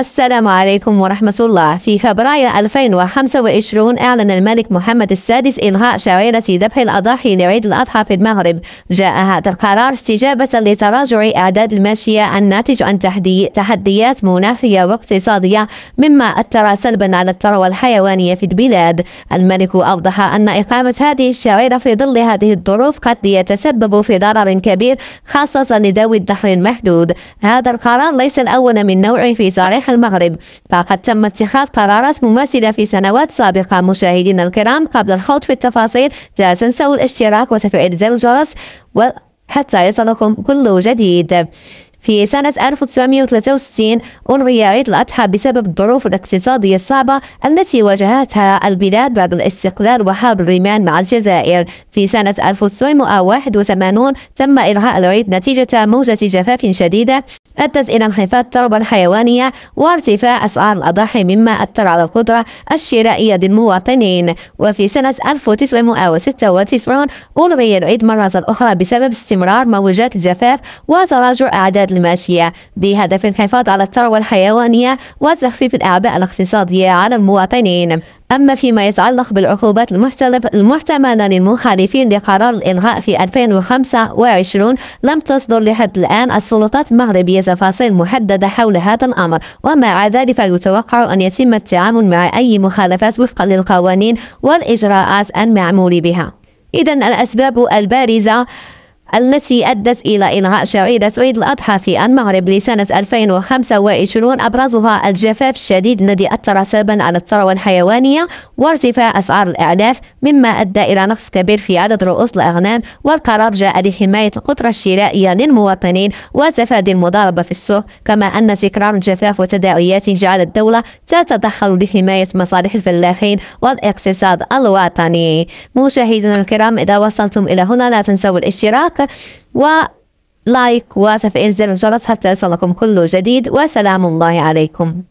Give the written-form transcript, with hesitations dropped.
السلام عليكم ورحمة الله. في فبراير 2025 أعلن الملك محمد السادس إلغاء شعيرة ذبح الأضاحي لعيد الأضحى في المغرب. جاء هذا القرار استجابة لتراجع أعداد الماشية الناتج عن تحديات مناخية واقتصادية، مما أثر سلبا على الثروة الحيوانية في البلاد. الملك أوضح أن إقامة هذه الشعيرة في ظل هذه الظروف قد يتسبب في ضرر كبير، خاصة لذوي الدخل المحدود. هذا القرار ليس الأول من نوعه في تاريخ المغرب، فقد تم اتخاذ قرارات مماثلة في سنوات سابقة. مشاهدينا الكرام، قبل الخوض في التفاصيل لا تنسوا الاشتراك وتفعيل زر الجرس حتى يصلكم كل جديد. في سنة 1963 ألغي عيد الأضحى بسبب الظروف الاقتصادية الصعبة التي واجهتها البلاد بعد الاستقلال وحرب الريمان مع الجزائر. في سنة 1981 تم إلغاء العيد نتيجة موجة جفاف شديدة أدت إلى انخفاض الثروة الحيوانية وارتفاع أسعار الأضاحي، مما أثر على القدرة الشرائية للمواطنين. وفي سنة 1996 ألغي العيد مرة أخرى بسبب استمرار موجات الجفاف وتراجع أعداد الماشية، بهدف الحفاظ على الثروة الحيوانية وتخفيف الأعباء الاقتصادية على المواطنين. أما فيما يتعلق بالعقوبات المحتملة للمخالفين لقرار الإلغاء في 2025، لم تصدر لحد الآن السلطات المغربية تفاصيل محددة حول هذا الأمر، ومع ذلك يتوقع أن يتم التعامل مع أي مخالفات وفقا للقوانين والإجراءات المعمول بها. إذن الأسباب البارزة التي أدت إلى إلغاء شعيرة عيد الأضحى في المغرب لسنة 2025 أبرزها الجفاف الشديد الذي أثر سلبا على الثروة الحيوانية وارتفاع أسعار الأعلاف، مما أدى إلى نقص كبير في عدد رؤوس الأغنام. والقرار جاء لحماية القدرة الشرائية للمواطنين وتفادي المضاربة في السوق، كما أن تكرار الجفاف وتداعياته جعل الدولة تتدخل لحماية مصالح الفلاحين والاقتصاد الوطني. مشاهدينا الكرام، إذا وصلتم إلى هنا لا تنسوا الاشتراك ولايك وتفعيل زر الجرس حتى يصلكم كل جديد، وسلام الله عليكم.